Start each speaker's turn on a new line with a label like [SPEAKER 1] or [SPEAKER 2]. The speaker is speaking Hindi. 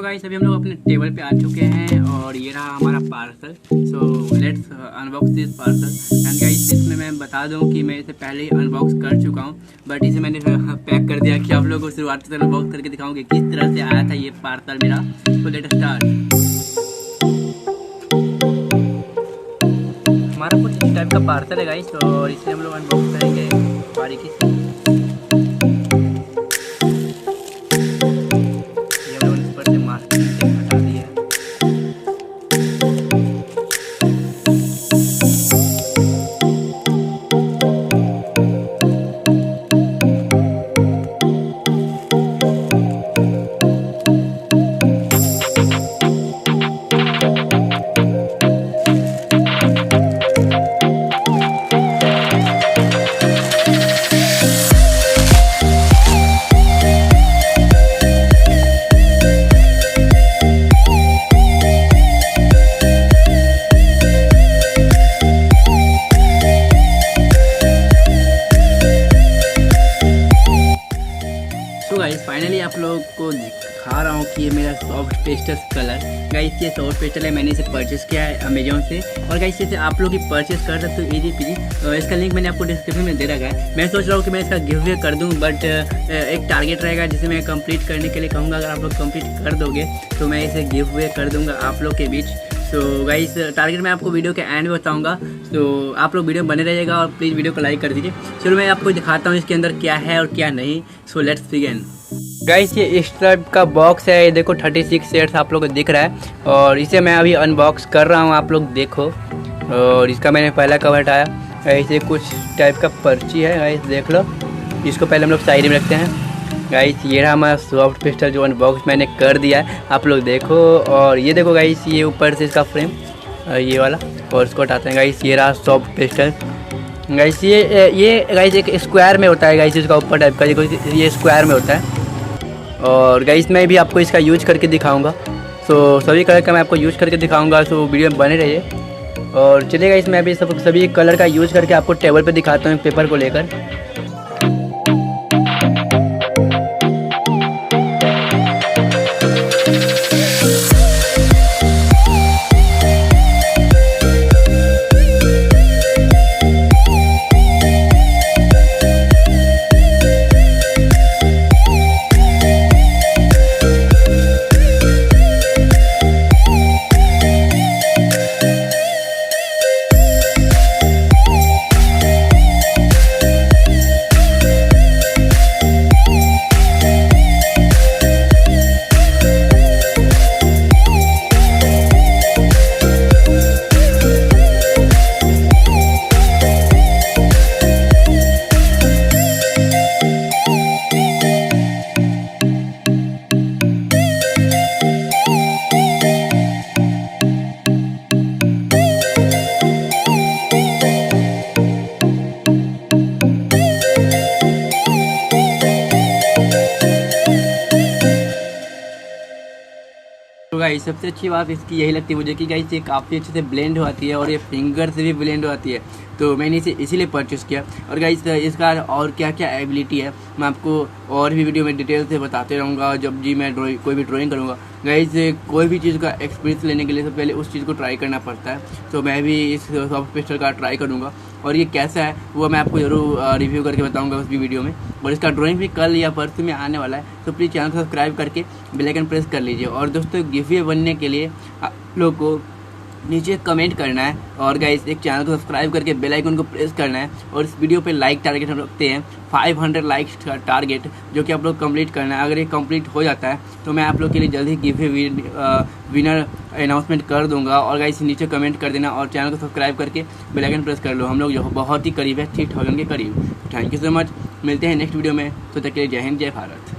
[SPEAKER 1] तो गाइस अभी हम लोग अपने टेबल पे आ चुके हैं और ये रहा हमारा parcel. So let's unbox this parcel. And guys इसमें मैं बता दूं कि मैं इसे पहले ही अनबॉक्स कर चुका हूं, बट इसे मैंने पैक कर दिया कि आप लोगों को शुरुआत से अनबॉक्स करके दिखाऊं कि किस तरह से आया था ये पार्सल मेरा। तो लेट्स स्टार्ट। हमारा कुछ इस टाइप का पार्सल है गाइस और इसे हम लोग अनबॉक्स करेंगे बारीकी से। तो गाइस फाइनली आप लोगों को दिखा रहा हूँ कि ये मेरा सॉफ्ट पेस्टल कलर। गाइस ये सॉफ्ट पेस्टल है, मैंने इसे परचेस किया है अमेजोन से। और गाइस इसे आप लोग ही परचेस कर सकते हो इजी पीजी। इसका लिंक मैंने आपको डिस्क्रिप्शन में दे रखा है। मैं सोच रहा हूँ कि मैं इसका गिव अवे कर दूँ, बट एक टारगेट रहेगा जिसे मैं कंप्लीट करने के लिए कहूँगा। अगर आप लोग कंप्लीट कर दोगे तो मैं इसे गिव अवे कर दूँगा आप लोग के बीच। तो गाइस टारगेट मैं आपको वीडियो के एंड में बताऊंगा, तो आप लोग वीडियो बने रहिएगा और प्लीज़ वीडियो को लाइक कर दीजिए। चलो मैं आपको दिखाता हूँ इसके अंदर क्या है और क्या नहीं। So let's begin. गाइस ये इस टाइप का बॉक्स है, ये देखो 36 शेयर्स आप लोग को दिख रहा है और इसे मैं अभी अनबॉक्स कर रहा हूँ, आप लोग देखो। और इसका मैंने पहला कवर हटाया। ऐसे कुछ टाइप का पर्ची है गाइस, देख लो। इसको पहले हम लोग साइड में रखते हैं। गाइस ये रहा हमारा सॉफ्ट पेस्टल जो अनबॉक्स मैंने कर दिया है, आप लोग देखो। और ये देखो गाइस, ये ऊपर से इसका फ्रेम ये वाला, और इसको हटाते हैं। गाइस ये रहा सॉफ्ट पेस्टल। गाइस ये गाइस एक स्क्वायर में होता है गाइस, इसका ऊपर टाइप का देखो, ये स्क्वायर में होता है। और गाइस मैं भी आपको इसका यूज करके दिखाऊंगा। सो सभी कलर का मैं आपको यूज करके दिखाऊंगा, सो वीडियो में बने रहिए। और चलिए गाइस मैं अभी सभी कलर का यूज करके आपको टेबल पे दिखाता हूँ पेपर को लेकर। तो गाइस सबसे अच्छी बात इसकी यही लगती है मुझे कि गाइस ये काफ़ी अच्छे से ब्लेंड हो आती है और ये फिंगर से भी ब्लेंड हो आती है। तो मैंने इसे इसीलिए परचेस किया। और गाइस इसका और क्या क्या एबिलिटी है मैं आपको और भी वीडियो में डिटेल से बताते रहूँगा जब भी मैं कोई भी ड्राइंग करूँगा। गाइस कोई भी चीज़ का एक्सपीरियंस लेने के लिए सबसे पहले उस चीज़ को ट्राई करना पड़ता है। तो मैं भी इस सॉफ्ट पेस्टल का ट्राई करूँगा और ये कैसा है वो मैं आपको ज़रूर रिव्यू करके बताऊँगा उस भी वीडियो में। और इसका ड्राइंग भी कल या परसों में आने वाला है, तो प्लीज़ चैनल को सब्सक्राइब करके बेल आइकन प्रेस कर लीजिए। और दोस्तों गिव अवे बनने के लिए आप लोग को नीचे कमेंट करना है और गाइस एक चैनल को सब्सक्राइब करके बेल आइकन को प्रेस करना है। और इस वीडियो पे लाइक टारगेट हम रखते हैं 500 लाइक्स टारगेट, जो कि आप लोग कंप्लीट करना है। अगर ये कंप्लीट हो जाता है तो मैं आप लोग के लिए जल्दी गिव अवे विनर अनाउंसमेंट कर दूंगा। और गाइस नीचे कमेंट कर देना और चैनल को सब्सक्राइब करके बेल आइकन प्रेस कर लो। हम लोग बहुत ही करीब है 3000 के करीब। थैंक यू सो मच, मिलते हैं नेक्स्ट वीडियो में। तो तक के लिए जय हिंद, जय भारत।